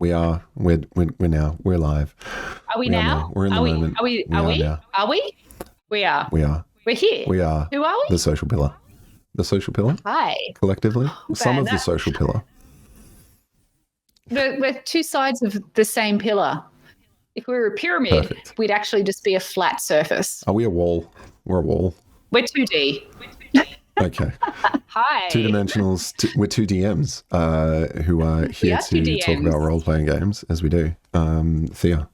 We are. We're now. We're live. Are we now? We're in the moment. Are we? Now. Are we? We are. We are. We're here. We are. Who are we? The social pillar. The social pillar. Hi. Collectively. Some of the social pillar. We're two sides of the same pillar. If we were a pyramid, Perfect. we'd actually just be a flat surface. Are we a wall? We're a wall. We're 2D. Okay. Hi. Two dimensionals. We're two DMs who are here to talk about role-playing games, as we do. Thea,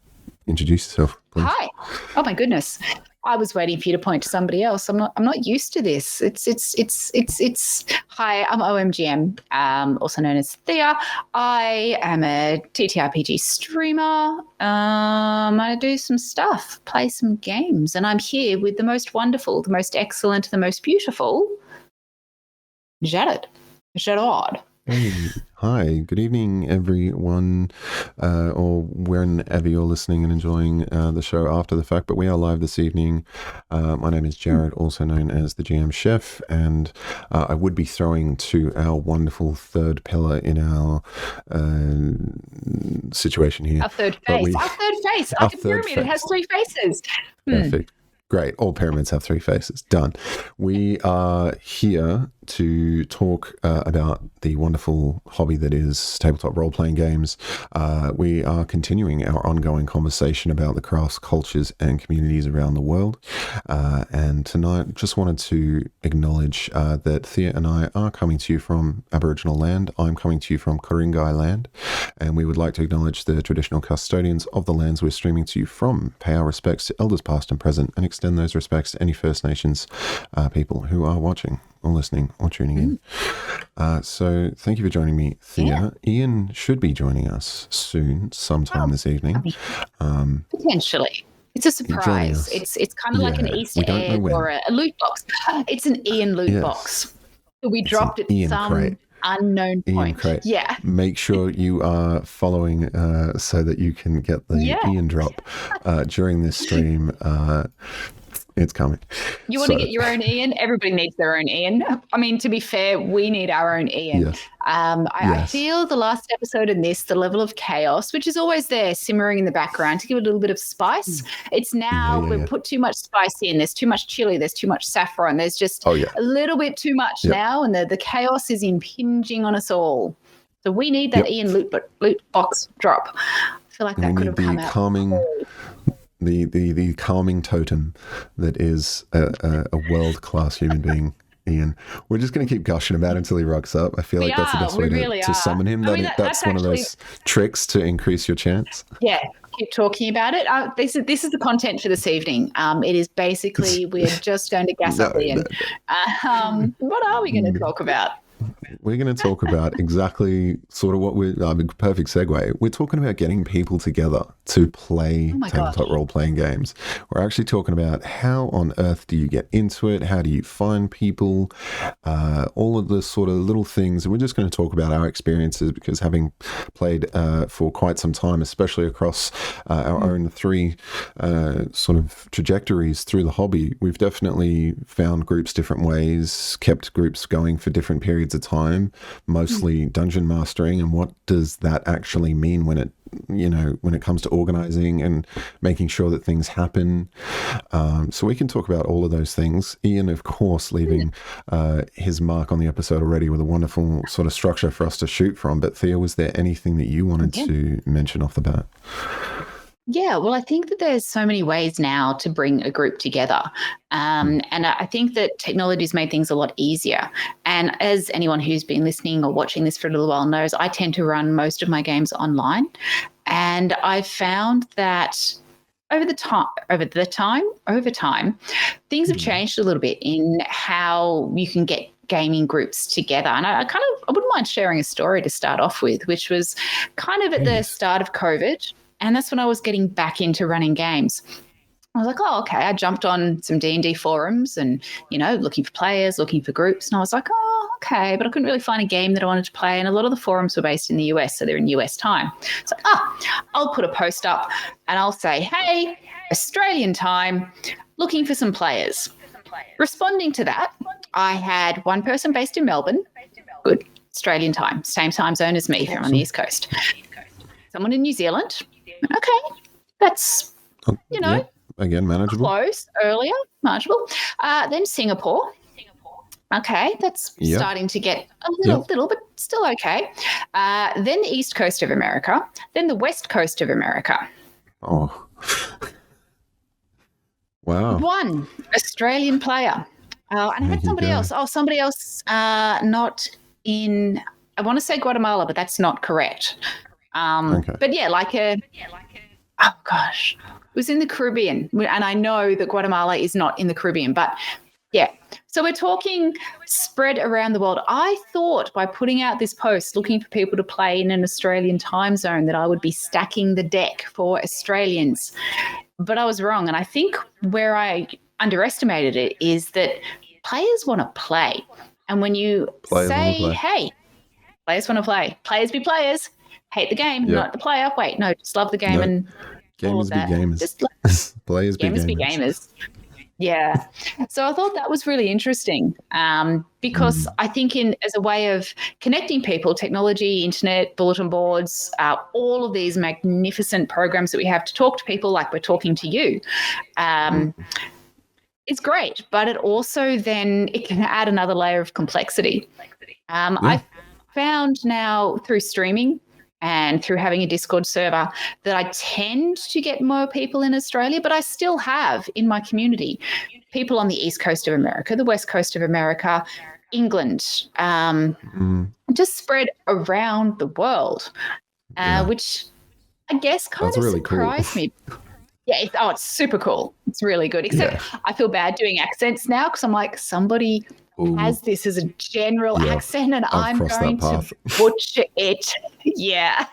introduce yourself, please. Hi. Oh my goodness. I was waiting for you to point to somebody else. I'm not used to this. It's hi, I'm OMGM, also known as Thea. I am a TTRPG streamer. I do some stuff, play some games, and I'm here with the most wonderful, the most excellent, the most beautiful Gerard. Hey. Hi, good evening, everyone, or whenever you're listening and enjoying the show after the fact. But we are live this evening. My name is Jared, also known as the GM Chef, and I would be throwing to our wonderful third pillar in our situation here. Our third face. Like a pyramid, it has three faces. Perfect. Great. All pyramids have three faces. Done. We are here to talk about the wonderful hobby that is tabletop role-playing games. We are continuing our ongoing conversation about the crafts, cultures, and communities around the world. And tonight, just wanted to acknowledge that Thea and I are coming to you from Aboriginal land. I'm coming to you from Ku-ring-gai land. And we would like to acknowledge the traditional custodians of the lands we're streaming to you from, pay our respects to elders past and present, and extend those respects to any First Nations people who are watching or listening or tuning in. So thank you for joining me, Thea. Yeah. Ian should be joining us soon, sometime this evening. Potentially. It's a surprise. It's kind of like an Easter egg or a loot box. It's an Ian loot box. We dropped it at some crate. Unknown point. Crate. Yeah. Make sure you are following so that you can get the Ian drop during this stream. It's coming. You want to get your own Ian? Everybody needs their own Ian. I mean, to be fair, we need our own Ian. Yes. I feel the last episode and this, the level of chaos, which is always there simmering in the background to give it a little bit of spice. It's now we've put too much spice in. There's too much chili. There's too much saffron. There's just a little bit too much now, and the chaos is impinging on us all. So we need that Ian loot box drop. I feel like that could have come out. The calming totem that is a world-class human being, Ian. We're just going to keep gushing about him until he rocks up. I feel like that's the best way to summon him. That's one of those tricks to increase your chance. Yeah, keep talking about it. This is the content for this evening. It is basically we're just going to gas up Ian. What are we going to talk about? We're going to talk about exactly sort of what perfect segue. We're talking about getting people together to play tabletop role-playing games. We're actually talking about how on earth do you get into it? How do you find people? All of the sort of little things. We're just going to talk about our experiences because having played for quite some time, especially across our own three sort of trajectories through the hobby, we've definitely found groups different ways, kept groups going for different periods of time, mostly dungeon mastering, and what does that actually mean when it comes to organizing and making sure that things happen. So we can talk about all of those things. Ian, of course, leaving his mark on the episode already with a wonderful sort of structure for us to shoot from. But Thea, was there anything that you wanted to mention off the bat? Yeah, well, I think that there's so many ways now to bring a group together. And I think that technology's made things a lot easier. And as anyone who's been listening or watching this for a little while knows, I tend to run most of my games online. And I've found that over time, things have changed a little bit in how you can get gaming groups together. And I wouldn't mind sharing a story to start off with, which was kind of at the start of COVID. And that's when I was getting back into running games. I was like, oh, okay. I jumped on some D&D forums and, looking for players, looking for groups. And I was like, oh, okay. But I couldn't really find a game that I wanted to play. And a lot of the forums were based in the US, so they're in US time. So I'll put a post up and I'll say, hey, Australian time, looking for some players. Responding to that, I had one person based in Melbourne. Good. Australian time, same time zone as me. They're on the East Coast. someone in New Zealand. Okay, that's, again, manageable. Close, earlier, manageable. Then Singapore. Okay, that's starting to get a little, but still okay. Then the East Coast of America. Then the West Coast of America. Oh. Wow. One Australian player. And I had somebody else. Oh, somebody else not in, I want to say Guatemala, but that's not correct. But oh gosh, it was in the Caribbean. And I know that Guatemala is not in the Caribbean, but yeah. So we're talking spread around the world. I thought by putting out this post, looking for people to play in an Australian time zone, that I would be stacking the deck for Australians. But I was wrong. And I think where I underestimated it is that players want to play. And when you say, hey, players want to play, players be players, hate the game, not the player. Wait, no, just love the game. And gamers be gamers. Just players be gamers. Gamers be gamers. Yeah. So I thought that was really interesting because I think as a way of connecting people, technology, internet, bulletin boards, all of these magnificent programs that we have to talk to people like we're talking to you, it's great. But it also then it can add another layer of complexity. I've found now through streaming and through having a Discord server that I tend to get more people in Australia, but I still have in my community people on the East Coast of America, the West Coast of America, England, just spread around the world, which I guess kind of really surprised me. Yeah, it's super cool. It's really good, except I feel bad doing accents now because I'm like, somebody has this as a general accent and I'm going to butcher it. Yeah.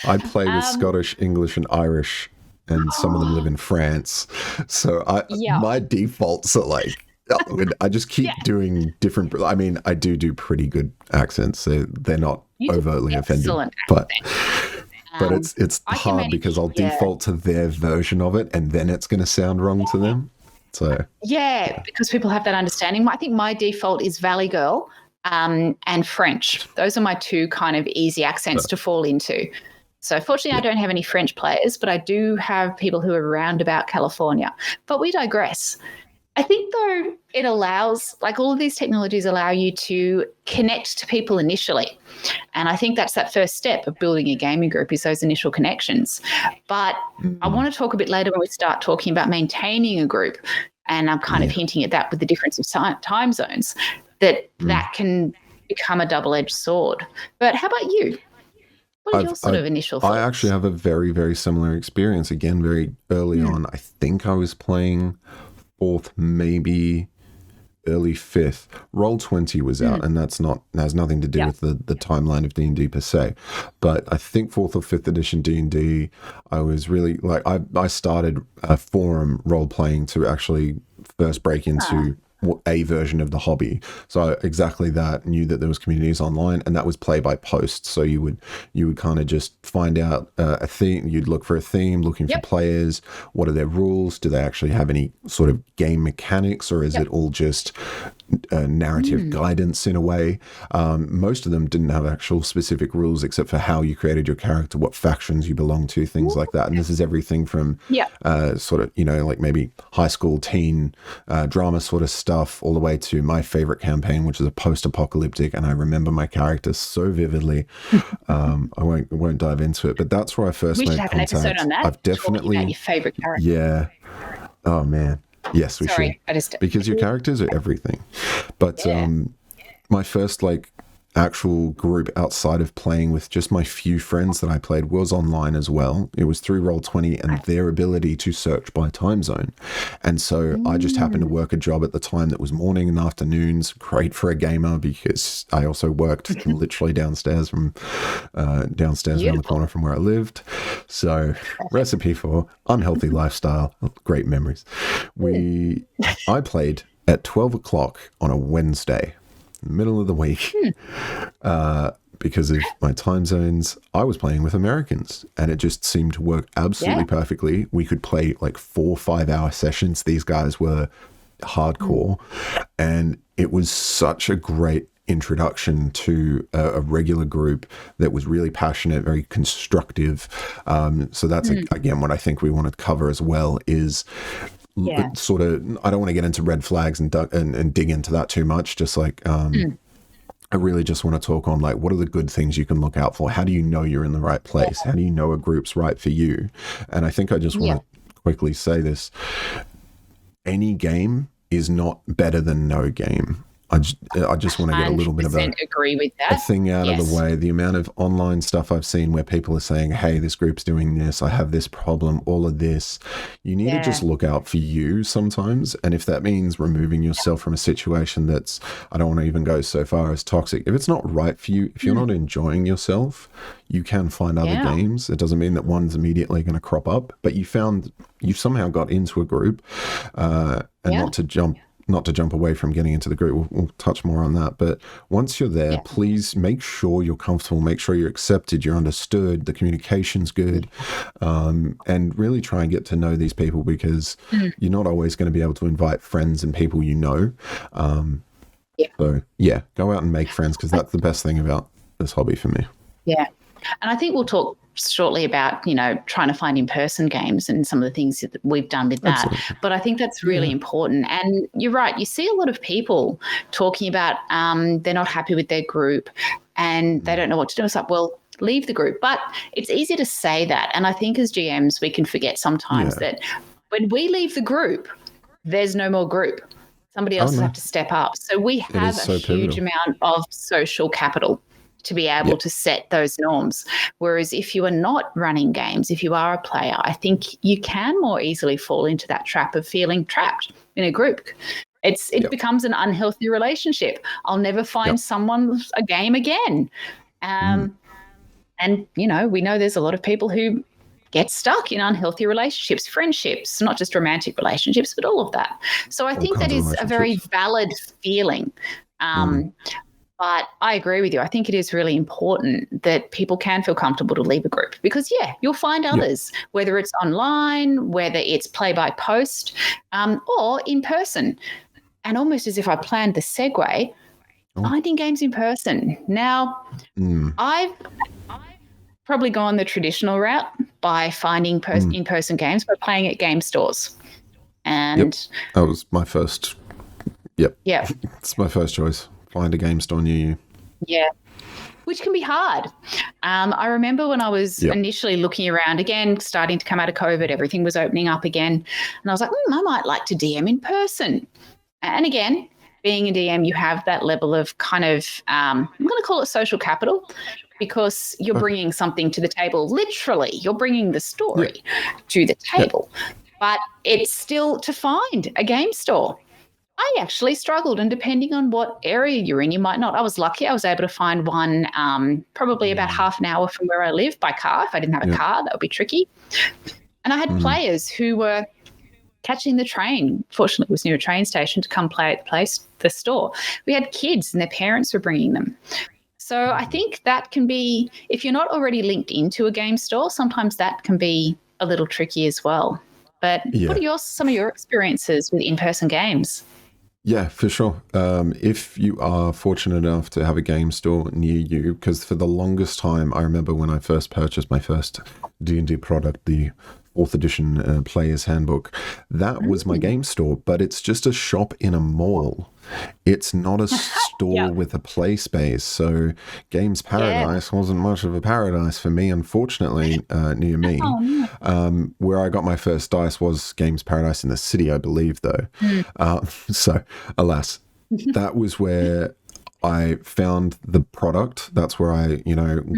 I play with Scottish, English, and Irish, and some of them live in France. So my defaults are like, I just keep doing different. I mean, I do pretty good accents. So they're not overtly offended. But it's hard because I'll default to their version of it and then it's going to sound wrong to them. So because people have that understanding. I think my default is Valley Girl and French. Those are my two kind of easy accents to fall into. So fortunately, I don't have any French players, but I do have people who are around about California. But we digress. I think, though, it allows, like all of these technologies allow you to connect to people initially. And I think that's that first step of building a gaming group is those initial connections. But I want to talk a bit later when we start talking about maintaining a group. And I'm kind of hinting at that with the difference of time zones, that can become a double-edged sword. But how about you? What are your sort of initial thoughts? I actually have a very, very similar experience. Again, very early on. I think I was playing 4th, maybe early 5th. Roll20 was out, and that has nothing to do with the timeline of D&D per se. But I think 4th or 5th edition D&D, I was really like I started a forum role playing to actually first break into a version of the hobby. So exactly that, knew that there was communities online, and that was play by post. So you would kind of just find out a theme. You'd look for a theme, looking for players. What are their rules? Do they actually have any sort of game mechanics, or is it all just narrative guidance in a way? Most of them didn't have actual specific rules except for how you created your character, what factions you belong to, things like that. And this is everything from sort of, like maybe high school teen drama sort of stuff, all the way to my favorite campaign, which is a post-apocalyptic, and I remember my character so vividly. I won't dive into it, but that's where I first made contact. We should have an episode on that. I've definitely about your favorite character. Yeah. Oh man. Yes, we should. Because your characters are everything. But my first actual group outside of playing with just my few friends that I played was online as well. It was through Roll20 and their ability to search by time zone. And so I just happened to work a job at the time that was morning and afternoons. Great for a gamer because I also worked literally downstairs around the corner from where I lived. So recipe for unhealthy lifestyle, great memories. I played at 12 o'clock on a Wednesday, middle of the week, because of my time zones. I was playing with Americans and it just seemed to work absolutely perfectly. We could play 4 or 5 hour sessions. These guys were hardcore and it was such a great introduction to a regular group that was really passionate, very constructive. So that's again what I think we want to cover as well is sort of, I don't want to get into red flags and dig into that too much, just like I really just want to talk on like, what are the good things you can look out for? How do you know you're in the right place? How do you know a group's right for you? And I think I just want to quickly say this. Any game is not better than no game. I just want to get a little bit of agree with that. A thing out of the way. The amount of online stuff I've seen where people are saying, hey, this group's doing this, I have this problem, all of this. You need to just look out for you sometimes. And if that means removing yourself from a situation that's, I don't want to even go so far as toxic. If it's not right for you, if you're not enjoying yourself, you can find other games. It doesn't mean that one's immediately going to crop up, but you somehow got into a group and not to jump away from getting into the group. We'll touch more on that. But once you're there, please make sure you're comfortable, make sure you're accepted, you're understood, the communication's good, and really try and get to know these people because you're not always going to be able to invite friends and people you know. So, go out and make friends because that's the best thing about this hobby for me. Yeah. And I think we'll talk shortly about, trying to find in-person games and some of the things that we've done with that. Absolutely. But I think that's really important. And you're right. You see a lot of people talking about they're not happy with their group and they don't know what to do. It's like, well, leave the group. But it's easy to say that. And I think as GMs, we can forget sometimes that when we leave the group, there's no more group. Somebody else has to step up. So we have a huge amount of social capital to be able to set those norms. Whereas if you are not running games, if you are a player, I think you can more easily fall into that trap of feeling trapped in a group. It becomes an unhealthy relationship. I'll never find someone a game again. And, we know there's a lot of people who get stuck in unhealthy relationships, friendships, not just romantic relationships, but all of that. So I think that is a very valid feeling. But I agree with you. I think it is really important that people can feel comfortable to leave a group because, you'll find others, whether it's online, whether it's play by post, or in person. And almost as if I planned the segue, finding games in person. Now, I've probably gone the traditional route by finding in-person games by playing at game stores. And that was my first. It's my first choice. Find a game store near you. Yeah, which can be hard. I remember when I was initially looking around, again, starting to come out of COVID, everything was opening up again. And I was like, I might like to DM in person. And again, being a DM, you have that level of kind of, I'm going to call it social capital because you're bringing something to the table. Literally, you're bringing the story to the table. But it's still to find a game store. I actually struggled, and depending on what area you're in, you might not. I was lucky. I was able to find one probably about half an hour from where I live by car. If I didn't have a car, that would be tricky. And I had players who were catching the train. Fortunately, it was near a train station to come play at the store. We had kids and their parents were bringing them. So I think that can be, if you're not already linked into a game store, sometimes that can be a little tricky as well. But what are some of your experiences with in-person games? Yeah, for sure. If you are fortunate enough to have a game store near you, because for the longest time, I remember when I first purchased my first D&D product, the 4th edition Player's Handbook, that was my game store, but it's just a shop in a mall. It's not a store with a play space. So Games Paradise wasn't much of a paradise for me, unfortunately, near me. Where I got my first dice was Games Paradise in the city, I believe, though. So, alas, that was where I found the product. That's where I,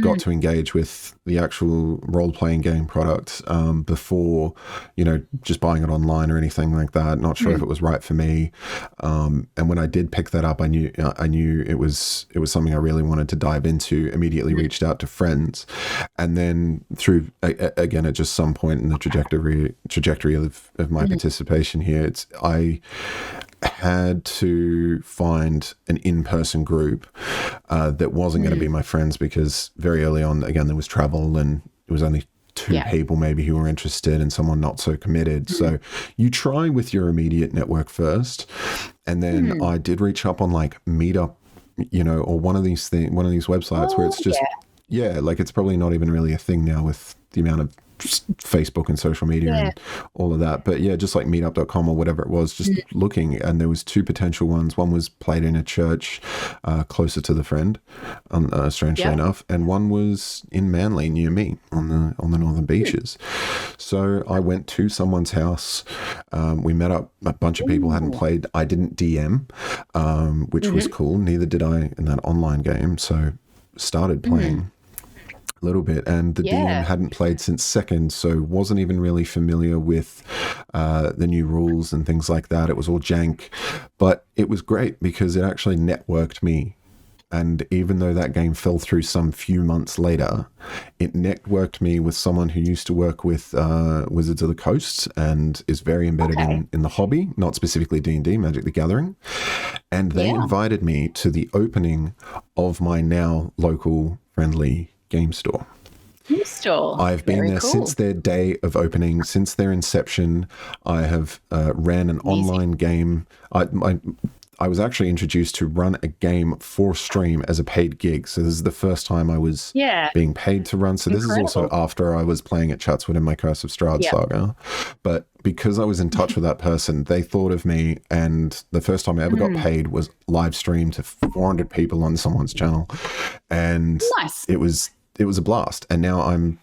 got to engage with the actual role-playing game product before, just buying it online or anything like that. Not sure if it was right for me. And when I did pick that up, I knew it was something I really wanted to dive into. Immediately reached out to friends, and then through again at just some point in the trajectory of my participation here, I had to find an in-person group that wasn't going to be my friends because very early on, again, there was travel and it was only two people maybe who were interested and someone not so committed. So you try with your immediate network first. And then I did reach up on like Meetup or one of these websites where it's just, like it's probably not even really a thing now with the amount of Facebook and social media and all of that. But yeah, just like meetup.com or whatever it was, just looking, and there was two potential ones. One was played in a church closer to the friend, strangely enough, and one was in Manly near me on the northern beaches. So I went to someone's house. We met up. A bunch of people hadn't played. I didn't DM, which was cool. Neither did I in that online game. So started playing a little bit, and the DM hadn't played since second, so wasn't even really familiar with the new rules and things like that. It was all jank, but it was great because it actually networked me. And even though that game fell through some few months later, it networked me with someone who used to work with Wizards of the Coast and is very embedded in the hobby, not specifically D&D, Magic the Gathering. And they invited me to the opening of my now local friendly game store. I've been there since their day of opening, since their inception. I have ran an online game. I was actually introduced to run a game for stream as a paid gig. So this is the first time I was being paid to run. So this is also after I was playing at Chatswood in my Curse of Strahd saga. But because I was in touch with that person, they thought of me, and the first time I ever got paid was live streamed to 400 people on someone's channel. And it was a blast. And now I'm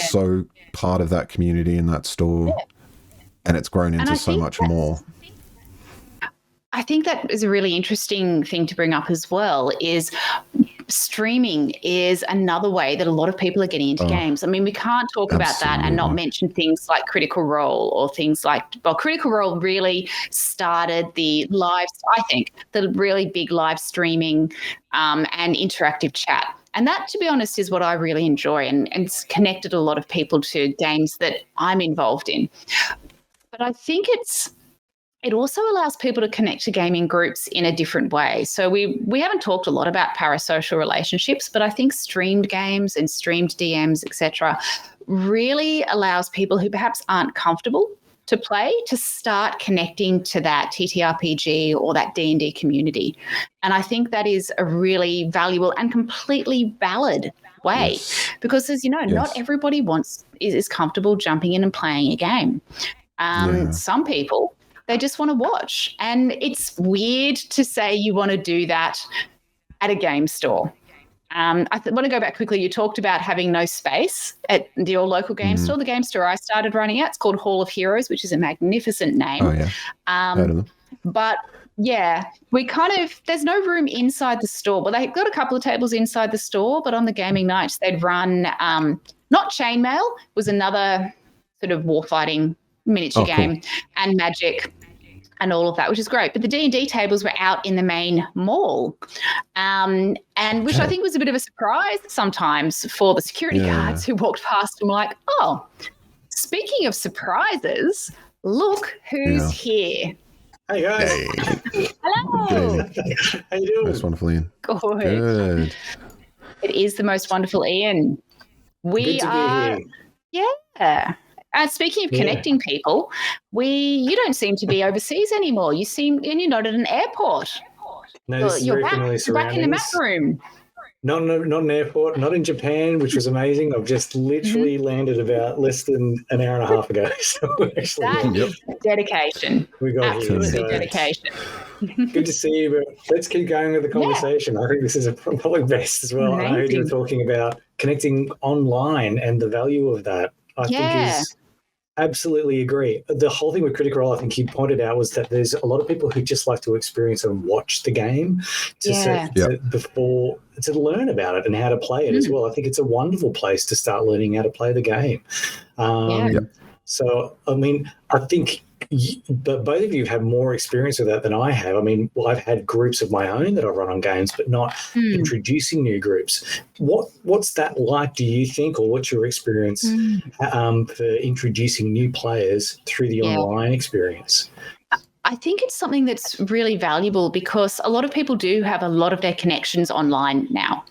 so part of that community in that store, and it's grown into so much more. I think that is a really interesting thing to bring up as well, is streaming is another way that a lot of people are getting into games. I mean, we can't talk about that and not mention things like Critical Role or things like, Critical Role really started the really big live streaming and interactive chat. And that, to be honest, is what I really enjoy, and it's connected a lot of people to games that I'm involved in. But I think it also allows people to connect to gaming groups in a different way. So we haven't talked a lot about parasocial relationships, but I think streamed games and streamed DMs, etc., really allows people who perhaps aren't comfortable to play to start connecting to that TTRPG or that D&D community. And I think that is a really valuable and completely valid way, because, as you know, not everybody is comfortable jumping in and playing a game. Some people, they just want to watch. And it's weird to say you want to do that at a game store. I want to go back quickly. You talked about having no space at your local game store. The game store I started running at, it's called Hall of Heroes, which is a magnificent name. Oh, yeah. But yeah, there's no room inside the store. Well, they've got a couple of tables inside the store, but on the gaming nights they'd run, not Chainmail, was another sort of warfighting miniature game, and Magic and all of that, which is great. But the D&D tables were out in the main mall, and which I think was a bit of a surprise sometimes for the security guards who walked past and were like, oh, speaking of surprises, look who's here. Hey, guys. Hey. Hello. How you doing? Most wonderful, Ian. Good. It is the most wonderful, Ian. Good to be here. Yeah. Speaking of connecting people, you don't seem to be overseas anymore. And you're not at an airport. No, you're back in the map room. Not an airport, not in Japan, which was amazing. I've just literally landed about less than an hour and a half ago. So dedication. We got absolutely dedication. Good to see you, but let's keep going with the conversation. I think this is probably best as well. Amazing. I heard you were talking about connecting online and the value of that. I think is absolutely agree. The whole thing with Critical Role, I think you pointed out, was that there's a lot of people who just like to experience and watch the game before to learn about it and how to play it as well. I think it's a wonderful place to start learning how to play the game. So, I mean, I think but both of you have more experience with that than I have. I mean, I've had groups of my own that I run on games, but not introducing new groups. What's that like, do you think, or what's your experience for introducing new players through the online experience? I think it's something that's really valuable because a lot of people do have a lot of their connections online now.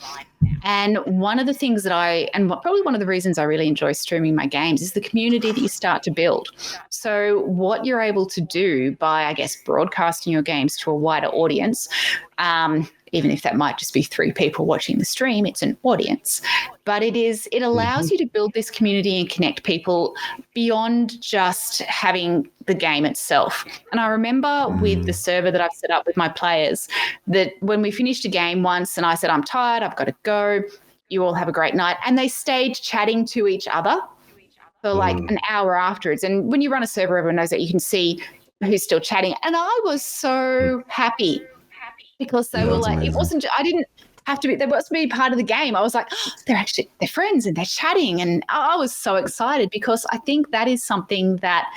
And one of the things probably one of the reasons I really enjoy streaming my games is the community that you start to build. So what you're able to do by, I guess, broadcasting your games to a wider audience even if that might just be 3 people watching the stream, it's an audience. But it allows you to build this community and connect people beyond just having the game itself. And I remember with the server that I've set up with my players, that when we finished a game once and I said, I'm tired, I've got to go, you all have a great night. And they stayed chatting to each other for like an hour afterwards. And when you run a server, everyone knows that you can see who's still chatting. And I was so happy because they were like, amazing. It wasn't, I didn't have to be, they must be part of the game. I was like, oh, they're friends and they're chatting. And I was so excited because I think that is something that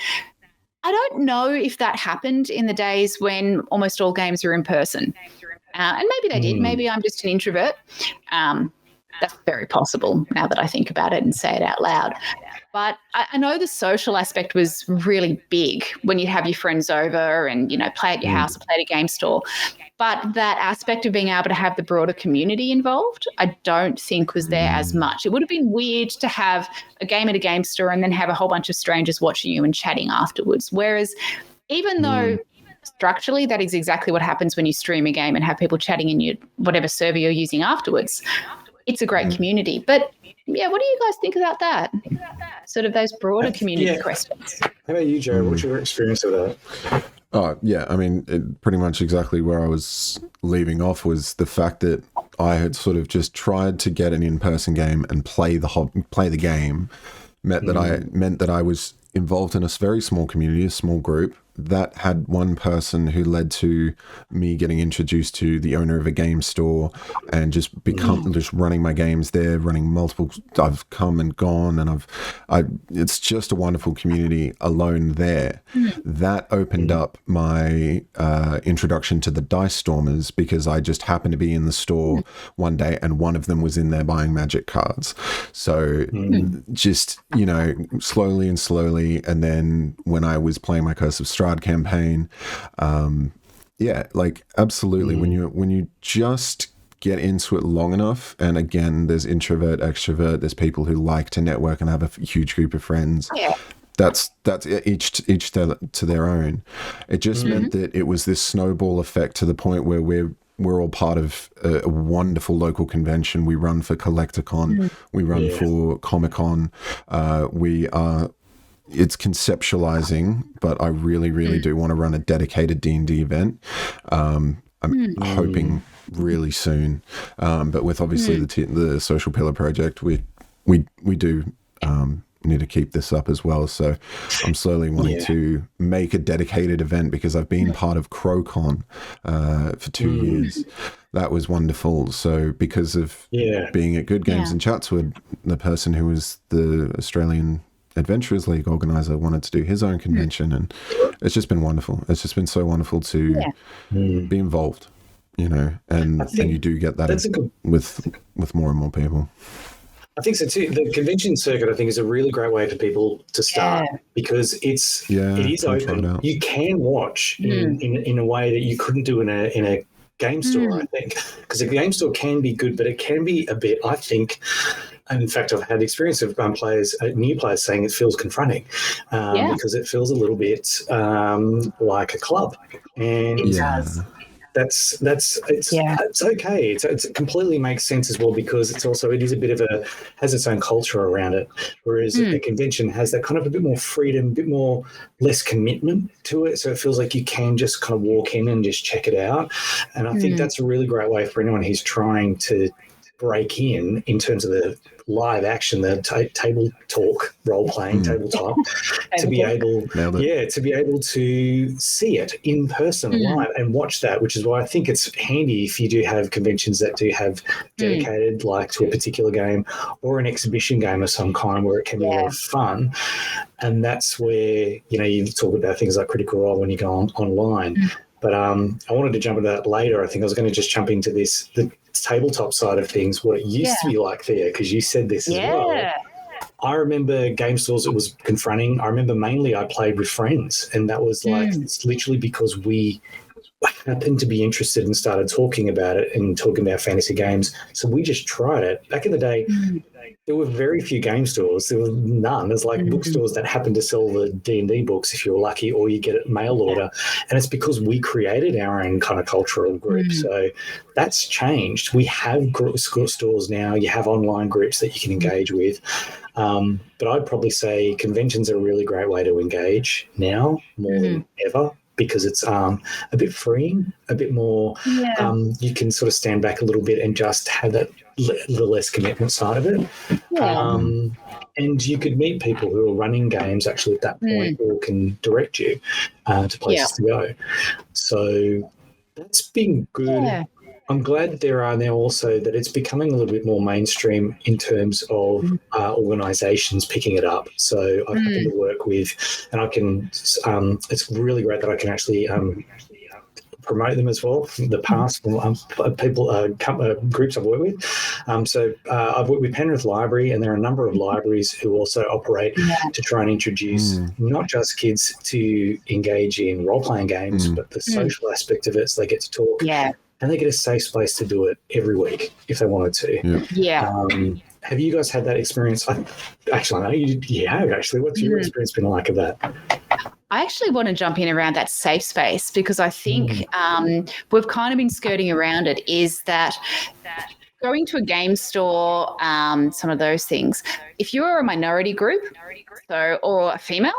I don't know if that happened in the days when almost all games were in person. And maybe they did. Maybe I'm just an introvert. That's very possible now that I think about it and say it out loud. But I know the social aspect was really big when you'd have your friends over and, play at your house or play at a game store. But that aspect of being able to have the broader community involved, I don't think was there as much. It would have been weird to have a game at a game store and then have a whole bunch of strangers watching you and chatting afterwards. Whereas even though structurally that is exactly what happens when you stream a game and have people chatting in your whatever server you're using afterwards, it's a great community. But, yeah, what do you guys think about that? Sort of those broader community questions. How about you, Joe? What's your experience with that? Oh, yeah. I mean, pretty much exactly where I was leaving off was the fact that I had sort of just tried to get an in-person game and play the game. Meant that I was involved in a very small community, a small group that had one person who led to me getting introduced to the owner of a game store and just running my games there, running multiple. I've come and gone, and it's just a wonderful community alone there. That opened up my introduction to the Dice Stormers because I just happened to be in the store one day and one of them was in there buying Magic cards. So just, slowly and slowly. And then when I was playing my Curse of Strahd campaign, absolutely. When you just get into it long enough, and again, there's introvert, extrovert, there's people who like to network and have a huge group of friends. That's each to their own. It just meant that it was this snowball effect to the point where we're all part of a wonderful local convention. We run for CollectorCon, we run for Comic-Con, it's conceptualizing, but I really, really do want to run a dedicated D&D event. I'm hoping really soon. But with obviously the Social Pillar Project, we do need to keep this up as well. So I'm slowly wanting to make a dedicated event because I've been part of CrowCon for 2 years. That was wonderful. So because of being at Good Games in Chatswood, the person who was the Australian Adventurers League organizer wanted to do his own convention, and it's just been wonderful. It's just been so wonderful to be involved, and you do get that with more and more people. I think so too. The convention circuit, I think, is a really great way for people to start because it is open. You can watch in a way that you couldn't do in a game store, I think, because a game store can be good, but it can be a bit, I think. And in fact, I've had experience of new players saying it feels confronting because it feels a little bit like a club. And it does. It's okay. It completely makes sense as well because it is a bit of has its own culture around it. Whereas a convention has that kind of a bit more freedom, a bit more less commitment to it. So it feels like you can just kind of walk in and just check it out. And I think that's a really great way for anyone who's trying to break in terms of the live action, the table talk, role playing, tabletop, to be able to see it in person live and watch that, which is why I think it's handy if you do have conventions that do have dedicated like to a particular game or an exhibition game of some kind where it can be a lot of fun. And that's where, you talk about things like Critical Role when you go online. But I wanted to jump into that later. I think I was going to just jump into the tabletop side of things, what it used to be like there, because you said this as well. I remember game stores, it was confronting. I remember mainly I played with friends, and that was like, it's literally because we happened to be interested and started talking about it and talking about fantasy games. So we just tried it. Back in the day, there were very few game stores. There was none. There's like bookstores that happen to sell the D&D books if you're lucky, or you get it mail order. And it's because we created our own kind of cultural group. So that's changed. We have stores now. You have online groups that you can engage with. But I'd probably say conventions are a really great way to engage now more than ever, because it's a bit freeing, a bit more, you can sort of stand back a little bit and just have that the less commitment side of it. And you could meet people who are running games actually at that point, or can direct you to places to go. So that's been good. Yeah. I'm glad that there are now also that it's becoming a little bit more mainstream in terms of organisations picking it up. So I've happened to work with, and I can, it's really great that I can actually promote them as well from the past people, groups I've worked with. So I've worked with Penrith Library, and there are a number of libraries who also operate to try and introduce not just kids to engage in role-playing games, but the social aspect of it, so they get to talk. And they get a safe space to do it every week if they wanted to. Have you guys had that experience? Actually, I know you have, actually. What's your experience been like of that? I actually want to jump in around that safe space, because I think we've kind of been skirting around it, is that going to a game store, some of those things, if you're a minority group or a female,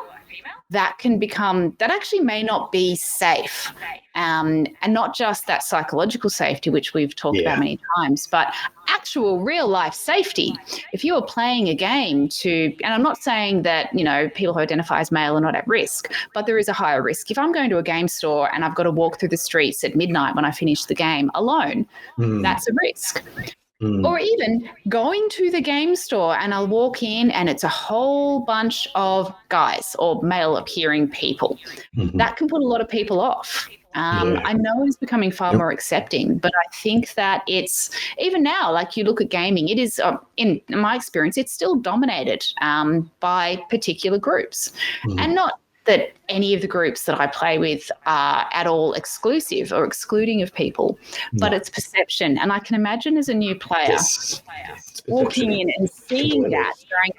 that actually may not be safe. And not just that psychological safety, which we've talked about many times, but actual real life safety. If you are playing a game and I'm not saying that, people who identify as male are not at risk, but there is a higher risk. If I'm going to a game store and I've got to walk through the streets at midnight when I finish the game alone, that's a risk. Or even going to the game store and I'll walk in and it's a whole bunch of guys or male appearing people. That can put a lot of people off. I know it's becoming far more accepting, but I think that it's, even now, like you look at gaming, it is, in my experience, it's still dominated by particular groups. And not that any of the groups that I play with are at all exclusive or excluding of people, but it's perception. And I can imagine as a new player walking in and seeing that,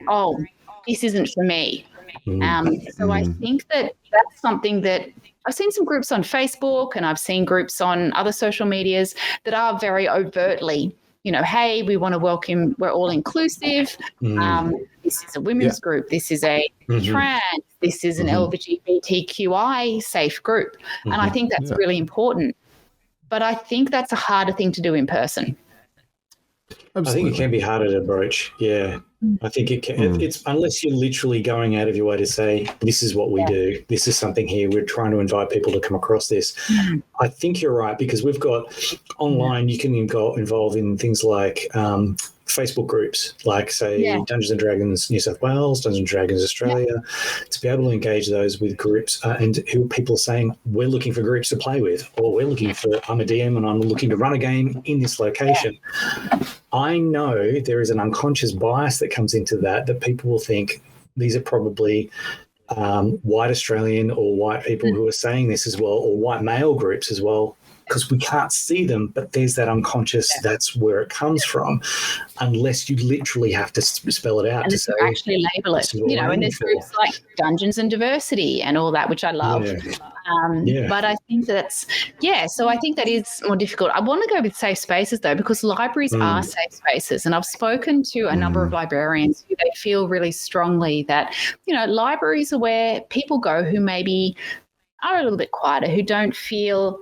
going, this isn't for me. So I think that that's something that I've seen some groups on Facebook, and I've seen groups on other social medias that are very overtly, hey, we want to welcome, we're all inclusive. This is a women's group. This is a trans. This is an LGBTQI safe group. And I think that's really important. But I think that's a harder thing to do in person. Absolutely. I think it can be harder to broach. Yeah. I think it can. It's unless you're literally going out of your way to say, this is what we do. This is something here. We're trying to invite people to come across this. I think you're right, because we've got online, you can involve in things like Facebook groups, like say Dungeons and Dragons New South Wales, Dungeons and Dragons Australia, to be able to engage those with groups and who people saying, we're looking for groups to play with, or I'm a DM and I'm looking to run a game in this location. I know there is an unconscious bias that comes into that people will think these are probably white Australian or white people who are saying this as well, or white male groups as well, because we can't see them, but there's that unconscious, that's where it comes from, unless you literally have to spell it out. And to actually label it, and there's groups like Dungeons and Diversity and all that, which I love. But I think that's, so I think that is more difficult. I want to go with safe spaces though, because libraries are safe spaces. And I've spoken to a number of librarians who they feel really strongly that, libraries are where people go who maybe are a little bit quieter, who don't feel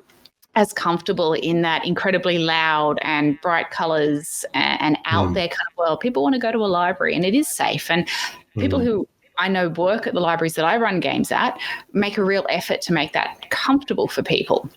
as comfortable in that incredibly loud and bright colours and out there kind of world. People want to go to a library, and it is safe. And people who I know work at the libraries that I run games at make a real effort to make that comfortable for people.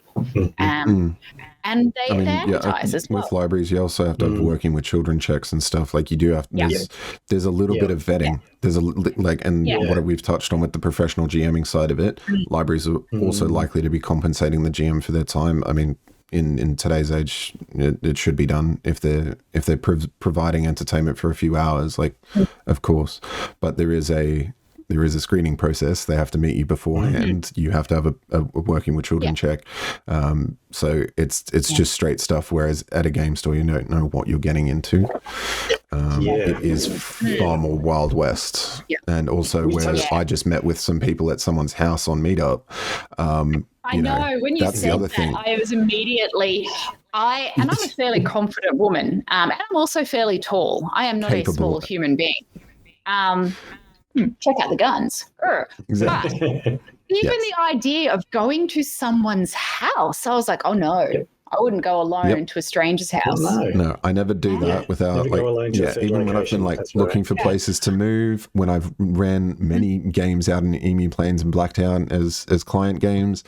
And they advertise as well. With libraries, you also have to have working with children checks and stuff. Like you do have, there's a little bit of vetting. There's what we've touched on with the professional GMing side of it. Libraries are also likely to be compensating the GM for their time. I mean, in today's age, it should be done if they're providing entertainment for a few hours, of course. But there is there is a screening process. They have to meet you beforehand. You have to have a working with children check. So it's just straight stuff. Whereas at a game store, you don't know what you're getting into. It is far more Wild West. And also where I just met with some people at someone's house on Meetup. I know when you said that, I was immediately... I'm a fairly confident woman, and I'm also fairly tall. I am not a small human being. Check out the guns. Exactly. But even the idea of going to someone's house, I was like, oh no. I wouldn't go alone into a stranger's house. No, I never do that without even when I've been looking for places to move, when I've ran many games out in Emu Plains and Blacktown as client games,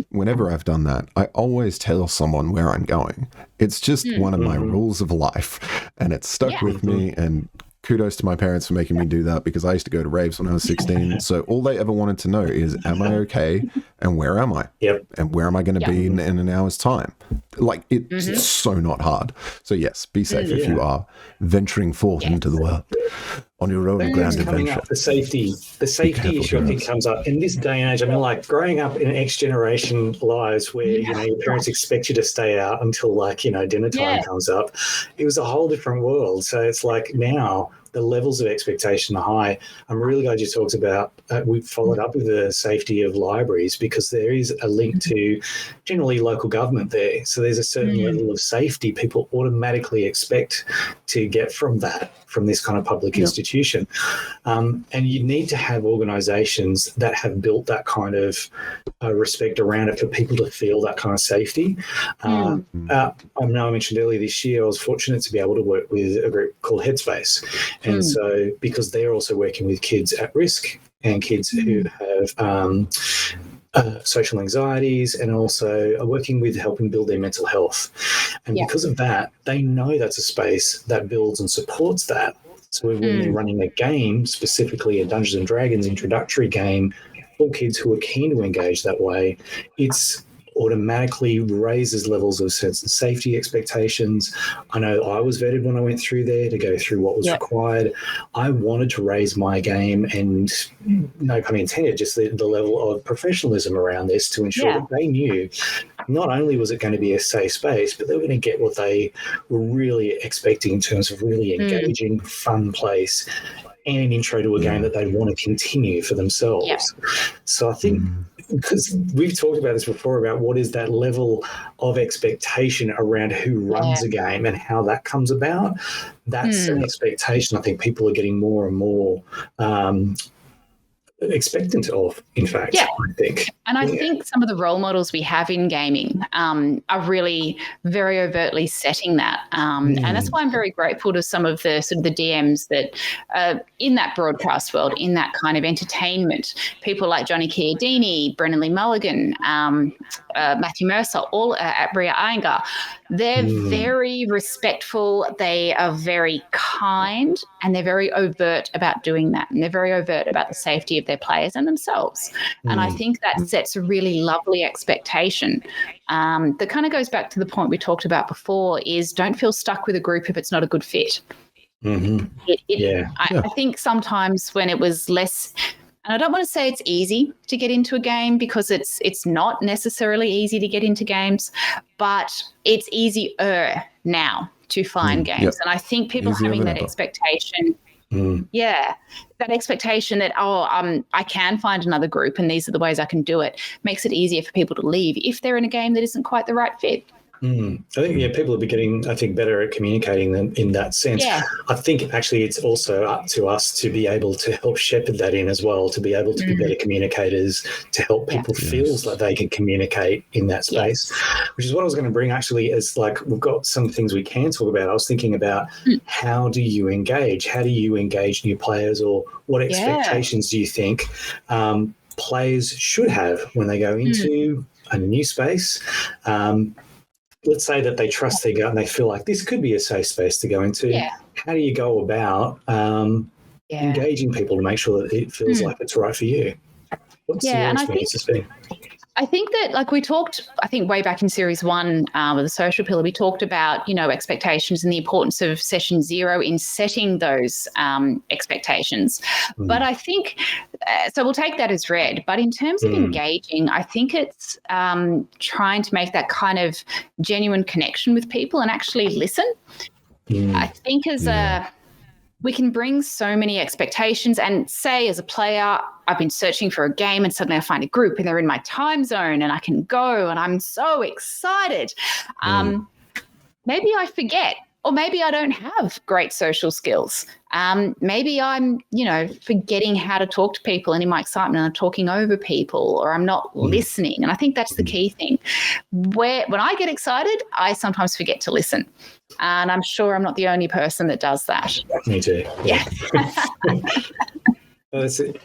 whenever I've done that, I always tell someone where I'm going. It's just one of my rules of life, and it's stuck with me, and kudos to my parents for making me do that, because I used to go to raves when I was 16. So all they ever wanted to know is, am I okay? And where am I? And where am I going to be in an hour's time? Like, it's so not hard. So yes, be safe if you are venturing forth into the world on your own grand adventure. The safety issue, I think, comes up in this day and age. I mean, like growing up in X generation lives where, your parents expect you to stay out until dinner time comes up. It was a whole different world. So it's like now the levels of expectation are high. I'm really glad you talked about, we followed up with the safety of libraries, because there is a link to generally local government there. So there's a certain level of safety people automatically expect to get from this kind of public institution. And you need to have organisations that have built that kind of respect around it for people to feel that kind of safety. I know I mentioned earlier this year, I was fortunate to be able to work with a group called Headspace. And so because they're also working with kids at risk and kids who have social anxieties, and also are working with helping build their mental health. And because of that, they know that's a space that builds and supports that. So when they're running a game, specifically a Dungeons and Dragons introductory game for kids who are keen to engage that way, it's automatically raises levels of sense of safety expectations. I know I was vetted when I went through there to go through what was required. I wanted to raise my game, and no pun intended, just the level of professionalism around this to ensure that they knew not only was it going to be a safe space, but they were going to get what they were really expecting in terms of really engaging, fun place, and an intro to a game that they want to continue for themselves. So I think, because we've talked about this before, about what is that level of expectation around who runs a game and how that comes about. That's an expectation I think people are getting more and more expectant of, in fact, I think. And I think some of the role models we have in gaming are really very overtly setting that. And that's why I'm very grateful to some of the sort of the DMs that in that broadcast world, in that kind of entertainment, people like Johnny Chiodini, Brennan Lee Mulligan, Matthew Mercer, all at Bria Iyengar. They're very respectful, they are very kind, and they're very overt about doing that. And they're very overt about the safety of their players and themselves. And I think that sets a really lovely expectation that kind of goes back to the point we talked about before, is don't feel stuck with a group if it's not a good fit. I think sometimes when it was less... And I don't want to say it's easy to get into a game, because it's not necessarily easy to get into games, but it's easier now to find games. And I think people having that expectation, that expectation that, I can find another group and these are the ways I can do it, makes it easier for people to leave if they're in a game that isn't quite the right fit. I think people are getting, better at communicating in that sense. I think actually it's also up to us to be able to help shepherd that in as well, to be able to be better communicators, to help people feel like they can communicate in that space, which is what I was going to bring actually, as like we've got some things we can talk about. I was thinking about how do you engage? How do you engage new players, or what expectations do you think players should have when they go into a new space? Let's say that they trust their gut and they feel like this could be a safe space to go into. How do you go about engaging people to make sure that it feels like it's right for you? What's your experience been? I think that, like we talked, I think way back in series 1 of the social pillar, we talked about, expectations and the importance of session 0 in setting those expectations. But I think, so we'll take that as read. But in terms of engaging, I think it's trying to make that kind of genuine connection with people and actually listen. I think we can bring so many expectations, and say as a player, I've been searching for a game and suddenly I find a group and they're in my time zone and I can go and I'm so excited. Maybe I forget, or maybe I don't have great social skills. Maybe I'm, forgetting how to talk to people, and in my excitement I'm talking over people, or I'm not listening. And I think that's the key thing. When I get excited, I sometimes forget to listen. And I'm sure I'm not the only person that does that. Me too. Yeah.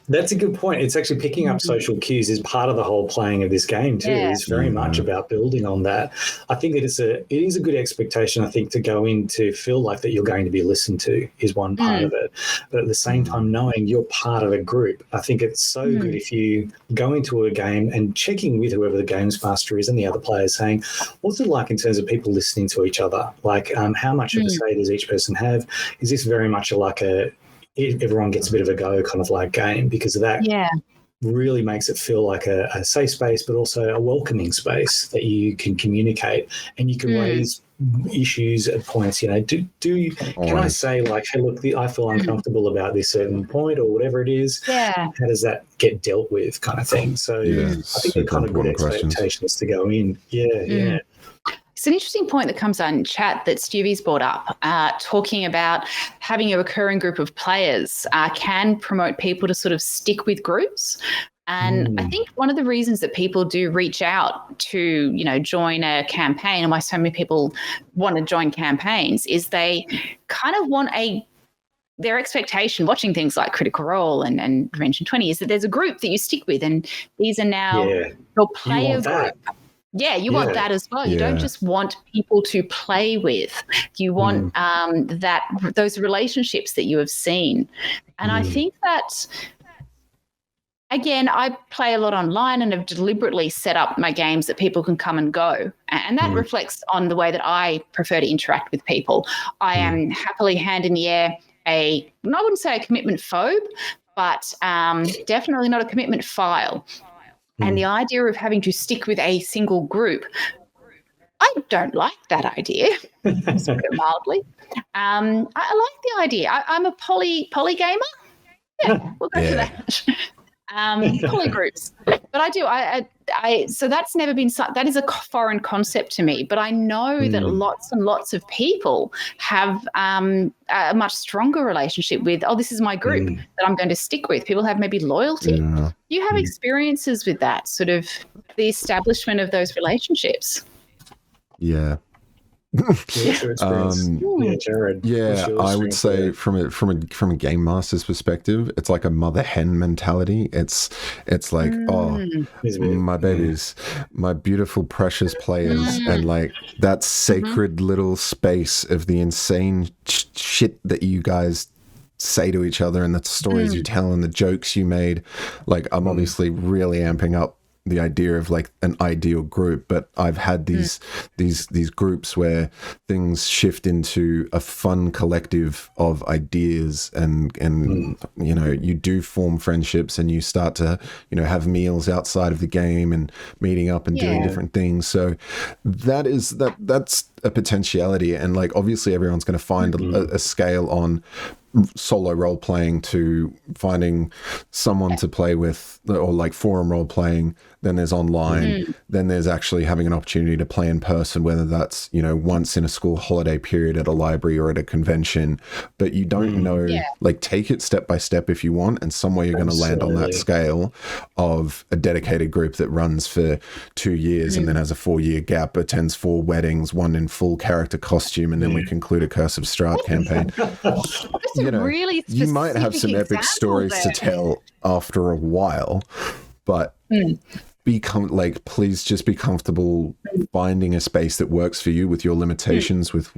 That's a good point. It's actually picking up social cues is part of the whole playing of this game too. Yeah. It's very much about building on that. I think that it is a good expectation, I think, to go in to feel like that you're going to be listened to is one part of it. But at the same time, knowing you're part of a group, I think it's so good if you go into a game and checking with whoever the games master is and the other players, saying, what's it like in terms of people listening to each other? Like, how much of a say does each person have? Is this very much like everyone gets a bit of a go kind of like game, because of that really makes it feel like a safe space, but also a welcoming space that you can communicate and you can raise issues at points. Can I say like, hey, look, I feel uncomfortable about this certain point or whatever it is. Yeah. How does that get dealt with, kind of thing? So I think they're kind of good expectations to go in. Yeah. It's an interesting point that comes on in chat that Stevie's brought up, talking about having a recurring group of players can promote people to sort of stick with groups. And I think one of the reasons that people do reach out to, join a campaign, and why so many people want to join campaigns, is they kind of want their expectation watching things like Critical Role and Convention 20 is that there's a group that you stick with, and these are now your player group. Yeah, you want that as well. You don't just want people to play with. You want those relationships that you have seen. And I think that, again, I play a lot online and have deliberately set up my games that people can come and go. And that reflects on the way that I prefer to interact with people. I am happily hand in the air I wouldn't say a commitment phobe, but definitely not a commitment file. And the idea of having to stick with a single group, I don't like that idea, to put it mildly. I like the idea. I'm a poly gamer. Yeah, we'll go for that. Poly groups. But I do. So that's never been, that is a foreign concept to me. But I know that lots and lots of people have a much stronger relationship with, this is my group that I'm going to stick with. People have maybe loyalty. Yeah. You have experiences with that, sort of the establishment of those relationships. Yeah. Jared. Yeah, I would say from a game master's perspective, it's like a mother hen mentality. It's like, my babies, my beautiful precious players, and like that sacred little space of the insane shit that you guys say to each other and the stories you tell and the jokes you made. Like, I'm obviously really amping up the idea of like an ideal group, but I've had these groups where things shift into a fun collective of ideas and you do form friendships and you start to have meals outside of the game and meeting up and doing different things. So that's a potentiality, and like obviously everyone's going to find a scale on solo role playing to finding someone to play with, or like forum role playing. Then there's online. Then there's actually having an opportunity to play in person, whether that's once in a school holiday period at a library or at a convention. But you don't know, like, take it step by step if you want, and somewhere you're going to land on that scale of a dedicated group that runs for 2 years and then has a 4-year gap, attends 4 weddings, one in full character costume, and then we conclude a Curse of Strahd campaign. Really, you might have some epic stories to tell after a while, but please just be comfortable finding a space that works for you with your limitations, with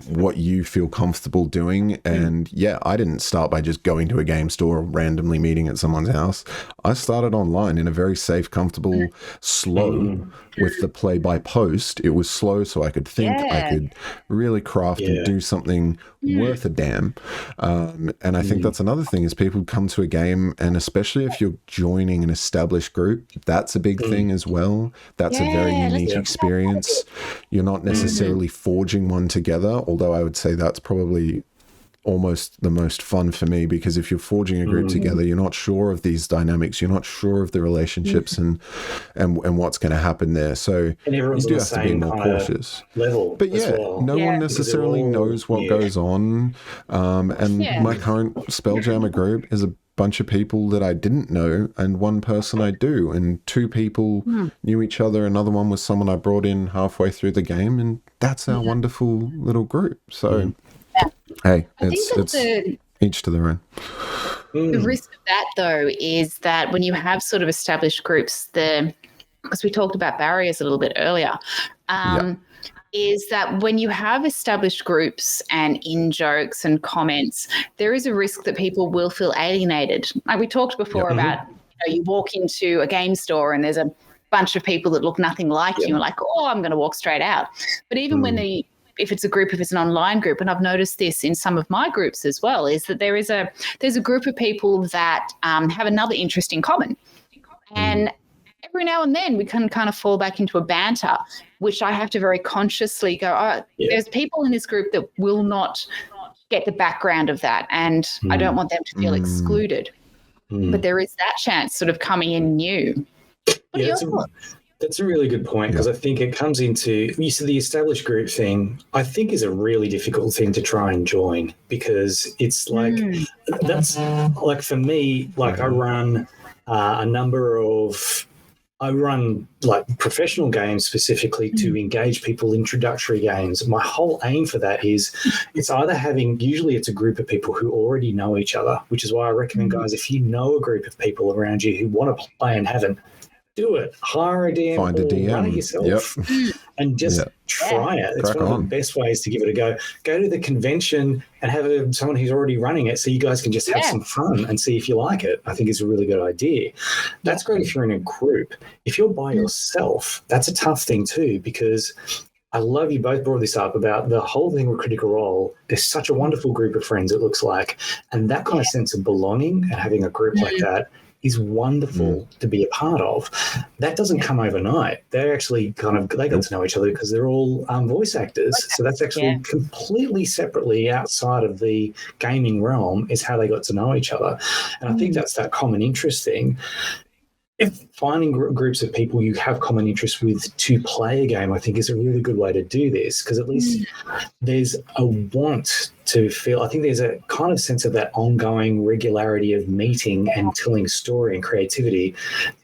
what you feel comfortable doing. And yeah, I didn't start by just going to a game store or randomly meeting at someone's house. I started online in a very safe, comfortable, slow with the play by post. It was slow so I could think, I could really craft and do something worth a damn. And I think that's another thing is people come to a game, and especially if you're joining an established group, that's a big thing as well. That's a very unique experience. You're not necessarily forging one together, although I would say that's probably almost the most fun for me, because if you're forging a group together, you're not sure of these dynamics, you're not sure of the relationships and what's going to happen there, so you do have to be more cautious level. But no one necessarily knows what goes on, and my current Spelljammer group is a bunch of people that I didn't know and one person I do, and two people knew each other. Another one was someone I brought in halfway through the game, and that's our wonderful little group. So hey, it's each to their own. The risk of that, though, is that when you have sort of established groups, because we talked about barriers a little bit earlier, is that when you have established groups and in-jokes and comments, there is a risk that people will feel alienated. Like we talked before about, you walk into a game store and there's a bunch of people that look nothing like you, and like, oh, I'm going to walk straight out. But even when if it's an online group, and I've noticed this in some of my groups as well, is that there's a group of people that have another interest in common. And every now and then we can kind of fall back into a banter, which I have to very consciously go, there's people in this group that will not get the background of that, and I don't want them to feel excluded. But there is that chance sort of coming in new. That's a really good point, because I think it comes into the established group thing. I think is a really difficult thing to try and join, because it's like that's like for me, like I run like professional games specifically to engage people, introductory games. My whole aim for that is it's either usually it's a group of people who already know each other, which is why I recommend guys, if you know a group of people around you who want to play and haven't, do it. Hire a DM, find a DM, run it yourself, and just try it. It's one of the best ways to give it a go. Go to the convention and have someone who's already running it, so you guys can just have some fun and see if you like it. I think it's a really good idea. That's great if you're in a group. If you're by yourself, that's a tough thing too, because I love you both brought this up about the whole thing with Critical Role. There's such a wonderful group of friends, it looks like, and that kind of sense of belonging and having a group like that is wonderful to be a part of. That doesn't come overnight. They're actually they got to know each other because they're all voice actors. So that's actually completely separately outside of the gaming realm is how they got to know each other. And I think that's that common interest thing. If finding groups of people you have common interests with to play a game, I think is a really good way to do this, because at least there's a want to feel, I think there's a kind of sense of that ongoing regularity of meeting and telling story and creativity.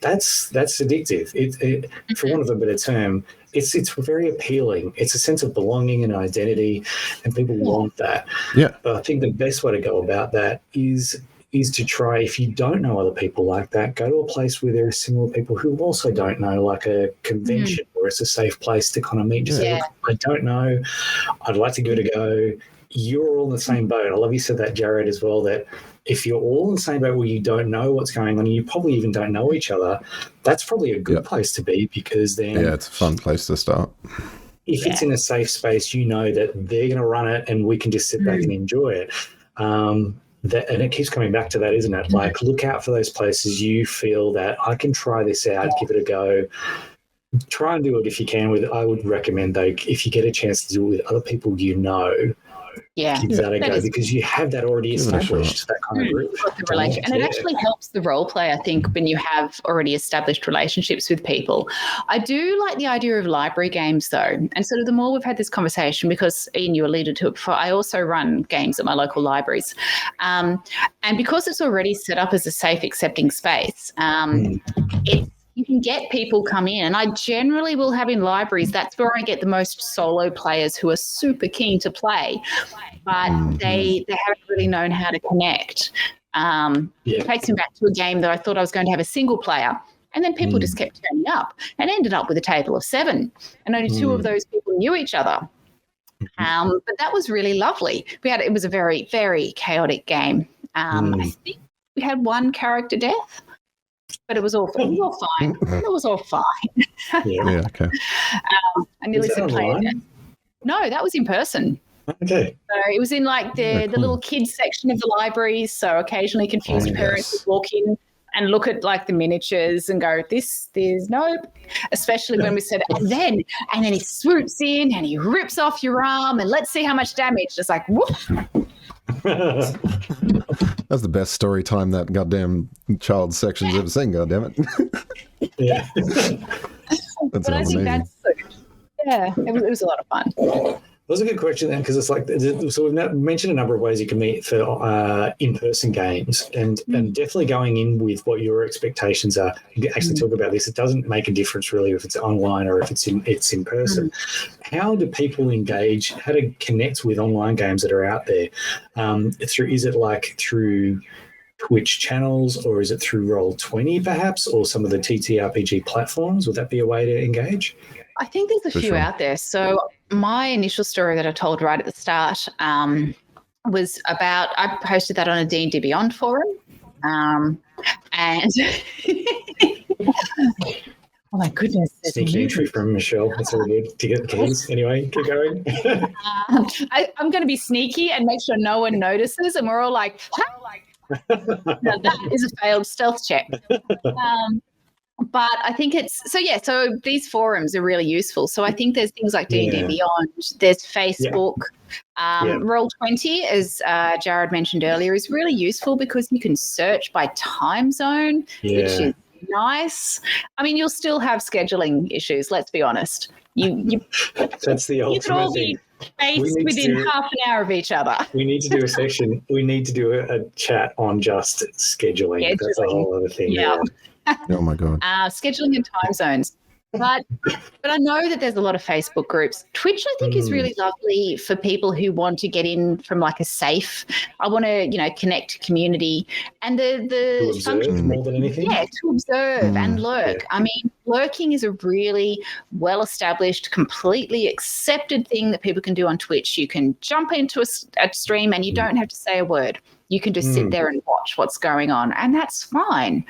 That's addictive. It for want of a better term, it's very appealing. It's a sense of belonging and identity, and people want that. Yeah. But I think the best way to go about that is to try, if you don't know other people like that, go to a place where there are similar people who also don't know, like a convention where it's a safe place to kind of meet. Just say, I don't know, I'd like to give it a go. You're all in the same boat. I love you said that, Jared, as well, that if you're all in the same boat where you don't know what's going on, and you probably even don't know each other, that's probably a good place to be, because then it's a fun place to start. If it's in a safe space, you know that they're going to run it and we can just sit back and enjoy it. And it keeps coming back to that, isn't it? Like, look out for those places you feel that I can try this out, give it a go. Try and do it if you can. I would recommend, though, if you get a chance to do it with other people you know, give that a go, because you have that already established, that kind of group. And it actually helps the role play, I think, when you have already established relationships with people. I do like the idea of library games, though, and sort of the more we've had this conversation, because Ian, you alluded to it before, I also run games at my local libraries, and because it's already set up as a safe, accepting space, you can get people come in, and I generally will have in libraries, that's where I get the most solo players who are super keen to play, but they haven't really known how to connect. It takes me back to a game that I thought I was going to have a single player, And then people just kept turning up and ended up with a table of 7. And only 2 of those people knew each other. But that was really lovely. It was a very, very chaotic game. I think we had 1 character death, but it was all fine. It was all fine. Yeah, okay. I nearly said playing it. No, that was in person. Okay. So it was in like the little kids section of the libraries. So occasionally confused parents would walk in and look at like the miniatures and go, there's nope. Especially when we said, and then he swoops in and he rips off your arm and let's see how much damage. It's like, whoop. That's the best story time that goddamn child section's ever seen, goddamn it. Yeah. But I think it was a lot of fun. That was a good question then, because it's like, so we've mentioned a number of ways you can meet for in-person games, and definitely going in with what your expectations are. You can actually talk about this. It doesn't make a difference really if it's online or if it's in person. How do people engage? How to connect with online games that are out there? Is it like through Twitch channels, or is it through Roll20 perhaps, or some of the TTRPG platforms? Would that be a way to engage? I think there's a few out there. So my initial story that I told right at the start was about, I posted that on a D&D Beyond forum. And oh my goodness. Sneaky entry from Michelle. That's all good to get the keys. Anyway, keep going. I'm going to be sneaky and make sure no one notices. And we're all like, now that is a failed stealth check. But I think so these forums are really useful. So I think there's things like D&D Beyond, there's Facebook. Roll20, as Jared mentioned earlier, is really useful because you can search by time zone, which is nice. I mean, you'll still have scheduling issues, let's be honest. That's the ultimate you could all thing. be spaced within half an hour of each other. We need to do a session. We need to do a chat on just scheduling. That's a whole other thing. Yeah. Oh my God. Scheduling and time zones. But I know that there's a lot of Facebook groups. Twitch, I think, is really lovely for people who want to get in from like a safe. I want to, connect to community and the function more than anything. Yeah, to observe and lurk. Yeah. I mean, lurking is a really well-established, completely accepted thing that people can do on Twitch. You can jump into a stream and you don't have to say a word. You can just sit there and watch what's going on, and that's fine.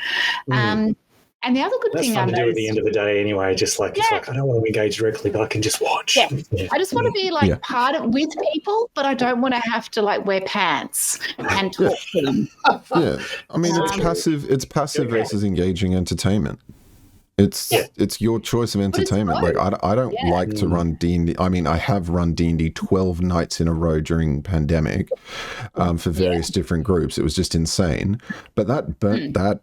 And the other good thing I noticed, to do at the end of the day anyway, just like it's like I don't want to engage directly, but I can just watch. Yeah. I just want to be like part of with people, but I don't want to have to like wear pants and talk to them. Yeah. I mean it's passive versus engaging entertainment. It's your choice of entertainment. Like I don't like to run D&D. I mean, I have run D&D 12 nights in a row during pandemic for various different groups. It was just insane. But that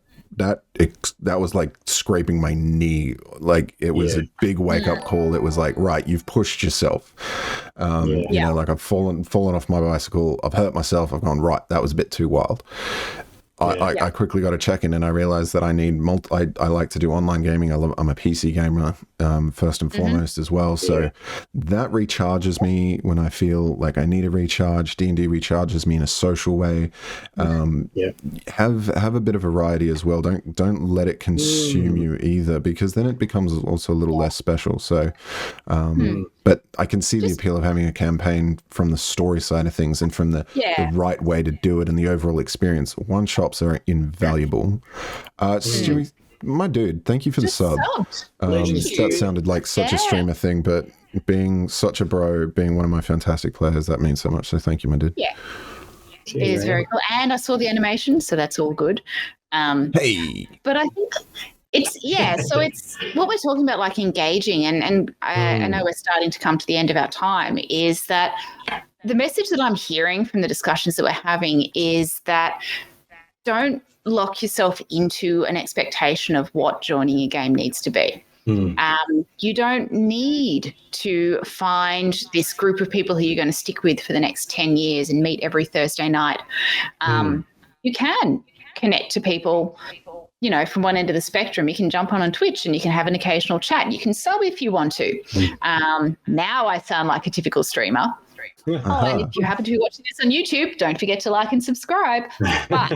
was like scraping my knee. Like it was a big wake up call. It was like, right, you've pushed yourself. You know, like I've fallen off my bicycle. I've hurt myself. I've gone, right, that was a bit too wild. I quickly got a check-in and I realized that I need I like to do online gaming. I'm a PC gamer first and foremost as well. So that recharges me when I feel like I need a recharge. D&D recharges me in a social way. Have a bit of variety as well. Don't let it consume you either, because then it becomes also a little less special. So but I can see the appeal of having a campaign from the story side of things and from the right way to do it and the overall experience. One-shots are invaluable. Stewie, my dude, thank you for the sub. That sounded like such a streamer thing, but being such a bro, being one of my fantastic players, that means so much. So thank you, my dude. Yeah. It is very cool. And I saw the animation, so that's all good. Hey. But I think so it's what we're talking about, like engaging, and I know we're starting to come to the end of our time, is that the message that I'm hearing from the discussions that we're having is that don't lock yourself into an expectation of what joining a game needs to be. You don't need to find this group of people who you're going to stick with for the next 10 years and meet every Thursday night. You can connect to people, from one end of the spectrum. You can jump on Twitch and you can have an occasional chat. You can sub if you want to. Now I sound like a typical streamer. Oh, and if you happen to be watching this on YouTube, don't forget to like and subscribe. But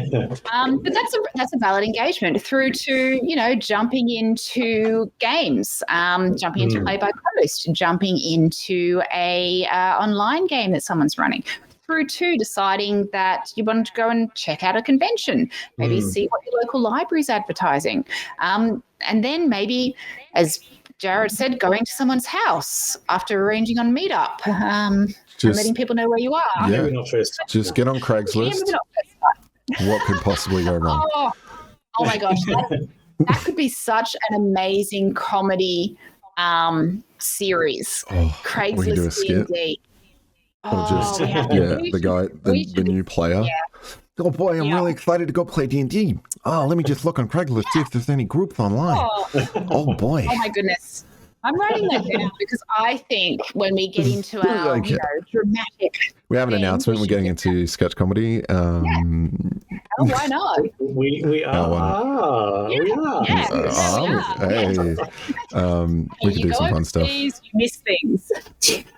that's a valid engagement through to jumping into games, jumping into Play by Post, jumping into a online game that someone's running, through to deciding that you want to go and check out a convention, maybe see what your local library's advertising, and then maybe, as Jared said, going to someone's house after arranging on Meetup, and letting people know where you are. Yeah, maybe not first. Just get on Craigslist. What could possibly go wrong? Oh my gosh, that could be such an amazing comedy series. Craigslist we can do a skit. D&D. Or just the guy, the new player. Yeah. Oh boy, I'm really excited to go play D&D. Oh, let me just look on Craigslist, see if there's any groups online. Oh boy. Oh my goodness. I'm writing that down because I think when we get into our dramatic... We have an announcement. We're getting into sketch comedy. Why not? We are. We are. Hey. We can do some fun stuff. Please, you miss things.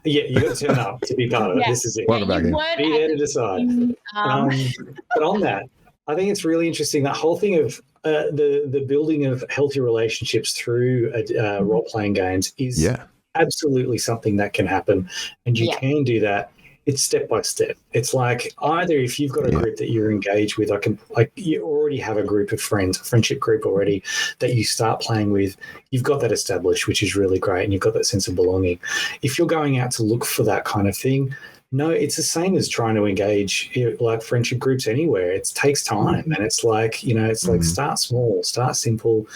Yeah, you got to turn up to be part of it. This is it. Welcome back in. Be there to decide. But on that, I think it's really interesting, that whole thing of the building of healthy relationships through role-playing games is absolutely something that can happen. And you can do that. It's step by step. It's like, either if you've got a group that you're engaged with, you already have a group of friends, a friendship group already that you start playing with, you've got that established, which is really great, and you've got that sense of belonging. If you're going out to look for that kind of thing, no, it's the same as trying to engage like friendship groups anywhere. It takes time, and it's like, like start small, start simple,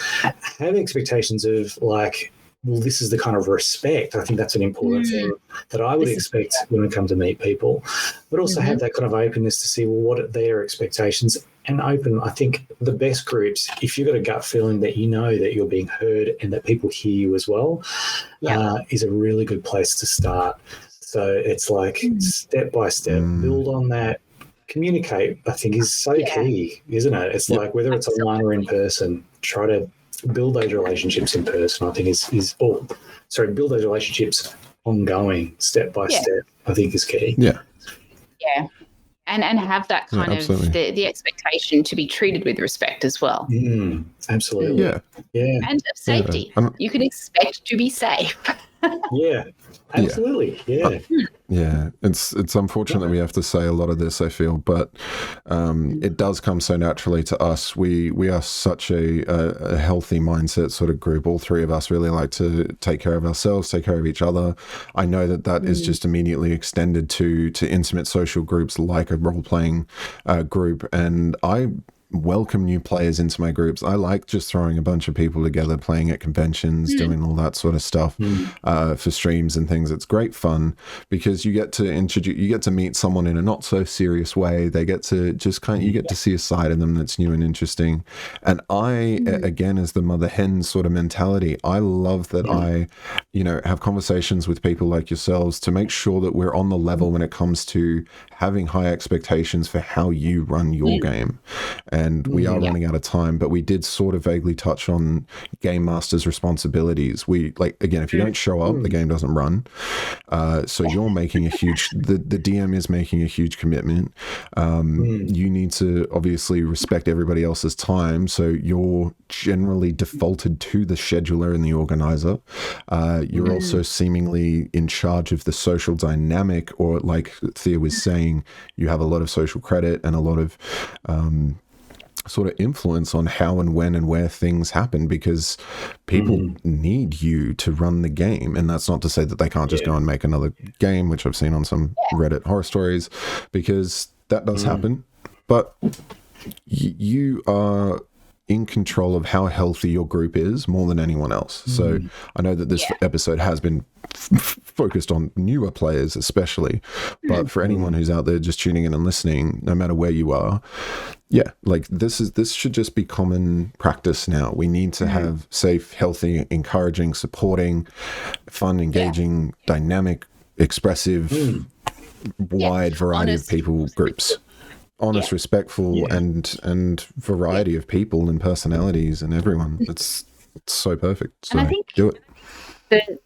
have expectations of like, well, this is the kind of respect. I think that's an important thing that I would expect when we come to meet people, but also have that kind of openness to see, well, what are their expectations, and open. I think the best groups, if you've got a gut feeling that you know that you're being heard and that people hear you as well, is a really good place to start. So it's like step by step, build on that, communicate, I think is so key, isn't it? It's like whether it's online or in person, try to build those relationships in person, I think build those relationships ongoing, step by step, I think is key. Yeah. Yeah. And have that kind of the expectation to be treated with respect as well. Absolutely. Yeah. And of safety. Yeah. You can expect to be safe. Yeah. Absolutely. Yeah. It's unfortunate we have to say a lot of this, I feel, but it does come so naturally to us. We are such a healthy mindset sort of group. All three of us really like to take care of ourselves, take care of each other. I know that is just immediately extended to intimate social groups like a role-playing group, and I welcome new players into my groups. I like just throwing a bunch of people together, playing at conventions, doing all that sort of stuff for streams and things. It's great fun because you get to meet someone in a not so serious way. They get to just you get to see a side of them that's new and interesting. And I, again, as the mother hen sort of mentality, I love that I, have conversations with people like yourselves to make sure that we're on the level when it comes to having high expectations for how you run your game. And we are running out of time, but we did sort of vaguely touch on game master's responsibilities. Again, if you don't show up, the game doesn't run. So you're making the DM is making a huge commitment. You need to obviously respect everybody else's time. So you're generally defaulted to the scheduler and the organizer. You're also seemingly in charge of the social dynamic, or like Thea was saying, you have a lot of social credit and a lot of sort of influence on how and when and where things happen, because people need you to run the game. And that's not to say that they can't just go and make another game, which I've seen on some Reddit horror stories, because that does happen. But you are in control of how healthy your group is more than anyone else. So I know that this episode has been focused on newer players especially, but for anyone who's out there just tuning in and listening, no matter where you are, this should just be common practice now. We need to have safe, healthy, encouraging, supporting, fun, engaging, dynamic, expressive, wide variety of people groups. Honest, respectful, and variety of people and personalities and everyone. It's so perfect. So and I think do it.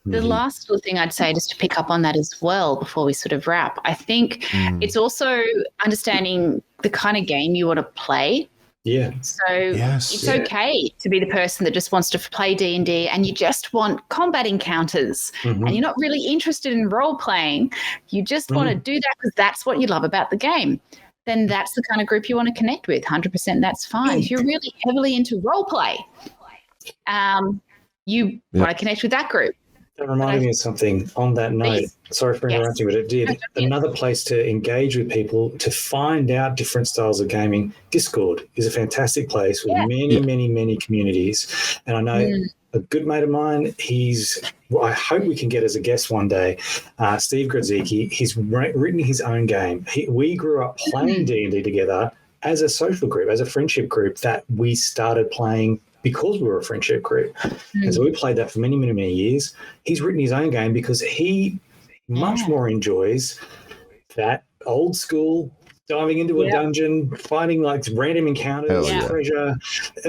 The last little thing I'd say, just to pick up on that as well before we sort of wrap, I think it's also understanding the kind of game you want to play. Yeah. So it's okay to be the person that just wants to play D&D and you just want combat encounters and you're not really interested in role playing. You just want to do that because that's what you love about the game. Then that's the kind of group you want to connect with. 100%, that's fine. If you're really heavily into role play, you want to connect with that group. That reminded me of something on that note. Sorry for interrupting, but it did. Another place to engage with people, to find out different styles of gaming. Discord is a fantastic place with many communities. And I know a good mate of mine, I hope we can get as a guest one day, Steve Grodzicki. He's written his own game. We grew up playing D&D together as a social group, as a friendship group that we started playing because we were a friendship group. And so we played that for many years. He's written his own game because he much more enjoys that old school diving into a dungeon, finding like random encounters, treasure,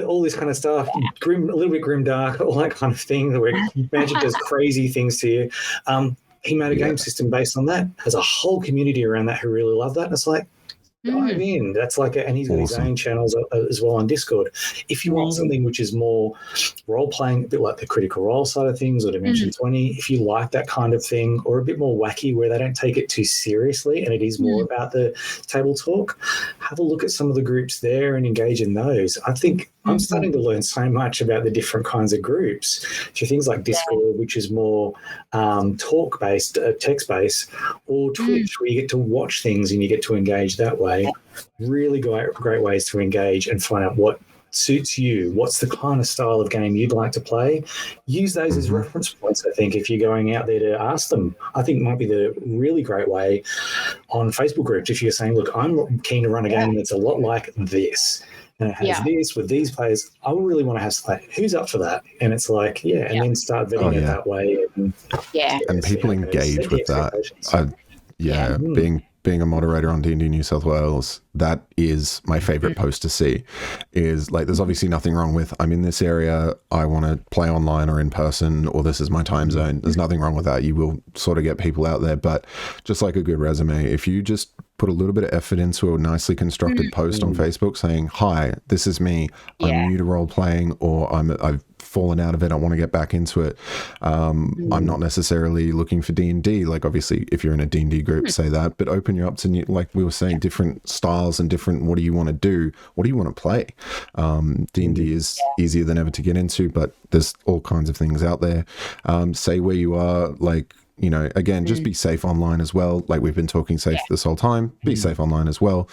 all this kind of stuff, a little bit grimdark, all that kind of thing where magic does crazy things to you. He made a game system based on that, has a whole community around that who really love that. And it's like, dive in. That's like, and he's got his own channels as well on Discord. If you want something which is more role playing, a bit like the Critical Role side of things or Dimension 20, if you like that kind of thing, or a bit more wacky where they don't take it too seriously and it is more about the table talk, have a look at some of the groups there and engage in those. I think I'm starting to learn so much about the different kinds of groups. So things like Discord, which is more talk-based, text-based, or Twitch, where you get to watch things and you get to engage that way. Really great ways to engage and find out what suits you. What's the kind of style of game you'd like to play? Use those as reference points, I think, if you're going out there to ask them. I think it might be the really great way on Facebook groups if you're saying, look, I'm keen to run a game that's a lot like this. And it has this with these players. I really want to have some. Who's up for that? And it's like, and then start vetting it that way. And people engage with that. Being a moderator on D&D New South Wales, that is my favorite post to see. Is like, there's obviously nothing wrong with, I'm in this area, I want to play online or in person, or this is my time zone. There's nothing wrong with that. You will sort of get people out there, but just like a good resume, if you just put a little bit of effort into a nicely constructed post on Facebook saying, hi, this is me, I'm new to role playing, or I've fallen out of it, I want to get back into it. I'm not necessarily looking for D&D. Like, obviously, if you're in a D&D group, say that, but open you up to, like we were saying, different styles and different, what do you want to do? What do you want to play? D&D is easier than ever to get into, but there's all kinds of things out there. Say where you are, like, you know, again, just be safe online as well. Like we've been talking safe this whole time, be safe online as well.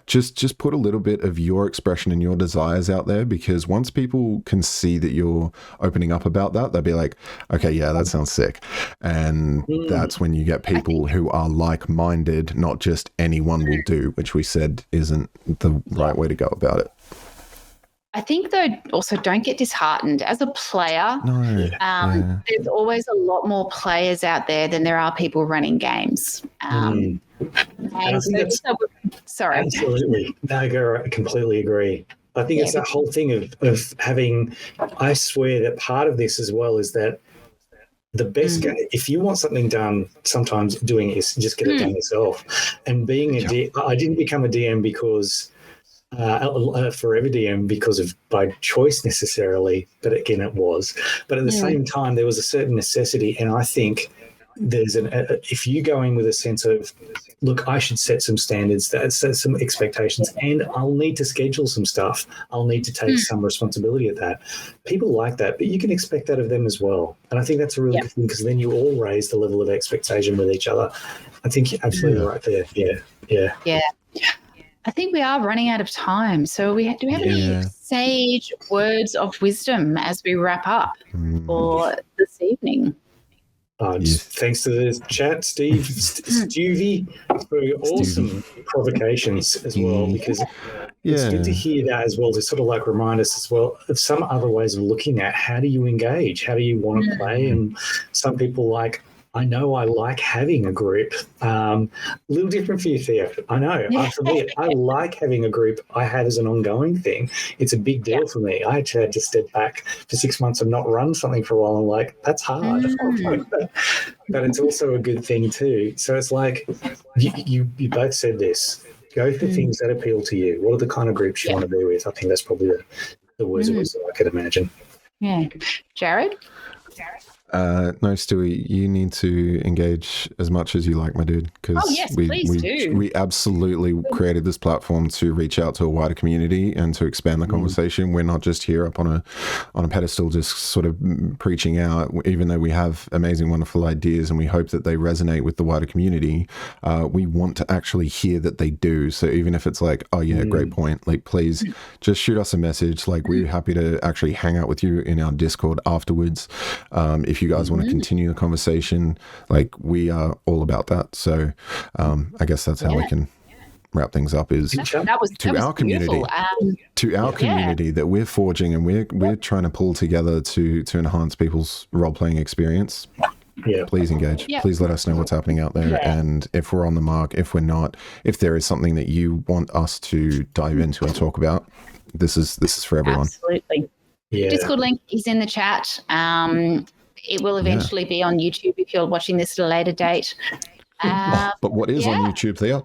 Just put a little bit of your expression and your desires out there, because once people can see that you're opening up about that, they'll be like, okay, yeah, that sounds sick. And that's when you get people who are like-minded, not just anyone will do, which we said isn't the right way to go about it. I think, though, also don't get disheartened. As a player, there's always a lot more players out there than there are people running games. And I think sorry. Absolutely. No, I completely agree. I think it's that whole thing of having, I swear that part of this as well is that the best game, if you want something done, sometimes doing it is just get it done yourself. And being I didn't become a DM because... forever DM because of by choice necessarily, but again it was. But at the same time, there was a certain necessity, and I think there's if you go in with a sense of, look, I should set some standards, set some expectations, and I'll need to schedule some stuff. I'll need to take some responsibility of that. People like that, but you can expect that of them as well. And I think that's a really good thing, because then you all raise the level of expectation with each other. I think you're absolutely right there. Yeah. I think we are running out of time. So do we have any sage words of wisdom as we wrap up for this evening? Thanks to the chat, Stevie, for awesome provocations as well, because it's good to hear that as well, to sort of like remind us as well of some other ways of looking at how do you engage, how do you want to play. And some people like, I know I like having a group. A little different for you, Thea. I know. For me, I like having a group I have as an ongoing thing. It's a big deal for me. I actually had to step back for 6 months and not run something for a while. I'm like, that's hard. But it's also a good thing too. So it's like you both said this. Go for things that appeal to you. What are the kind of groups you want to be with? I think that's probably the words of wisdom I could imagine. Yeah. Jared? No, Stewie, you need to engage as much as you like, my dude, because we absolutely created this platform to reach out to a wider community and to expand the conversation. We're not just here up on a pedestal just sort of preaching out, even though we have amazing, wonderful ideas and we hope that they resonate with the wider community. We want to actually hear that they do. So even if it's like, oh yeah, great point, like please just shoot us a message. Like we're happy to actually hang out with you in our Discord afterwards. If you guys want to continue the conversation, like we are all about that. So I guess that's how we can wrap things up is to our community that we're forging and we're trying to pull together to enhance people's role-playing experience. Please engage. Please let us know what's happening out there, and if we're on the mark, if we're not, if there is something that you want us to dive into and talk about, this is for everyone. Absolutely. Discord link is in the chat. It will eventually be on YouTube if you're watching this at a later date. But what is on YouTube, Thea?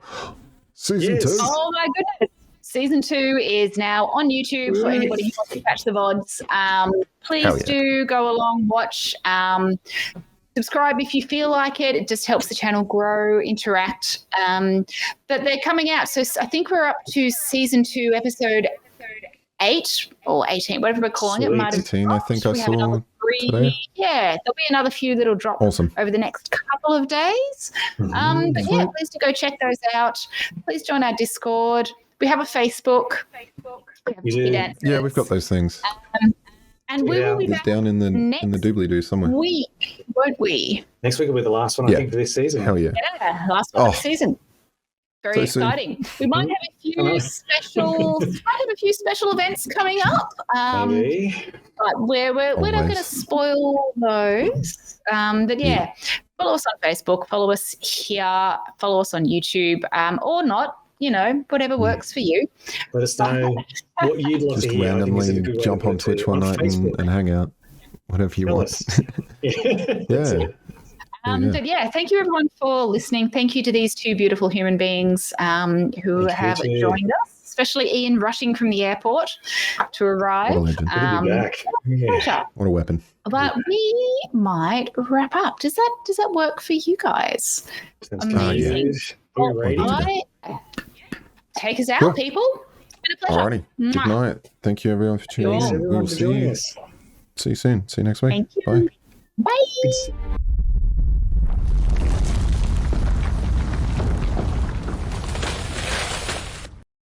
Season 2. Oh, my goodness. Season 2 is now on YouTube for anybody who wants to catch the VODs. Please do go along, watch. Subscribe if you feel like it. It just helps the channel grow, interact. But they're coming out. So I think we're up to Season 2, Episode 8 or 18, whatever we're calling it. Might have 18, I think I saw today. Yeah, there'll be another few that'll drop over the next couple of days. But yeah, please do go check those out. Please join our Discord. We have a Facebook. We do. We've got those things. And we will be back down in the doobly-doo somewhere. Week, won't we? Next week will be the last one, I think, for this season. Hell yeah. Yeah, last one of the season. Very exciting. We might have a few special events coming up. Maybe. But we're not going to spoil those. But yeah, follow us on Facebook, follow us here, follow us on YouTube, or not. Whatever works for you. Let us know what you'd like to hear. Just randomly jump on Twitch one night and hang out. Whatever you want. But yeah, thank you everyone for listening. Thank you to these two beautiful human beings who have joined us, especially Ian rushing from the airport to arrive. What a legend. What a weapon. But we might wrap up. Does that work for you guys? Amazing. Take us out, people. It's been a pleasure. Alrighty. Good night. Thank you everyone for tuning in. We will see you. See you soon. See you next week. Thank you. Bye. Bye.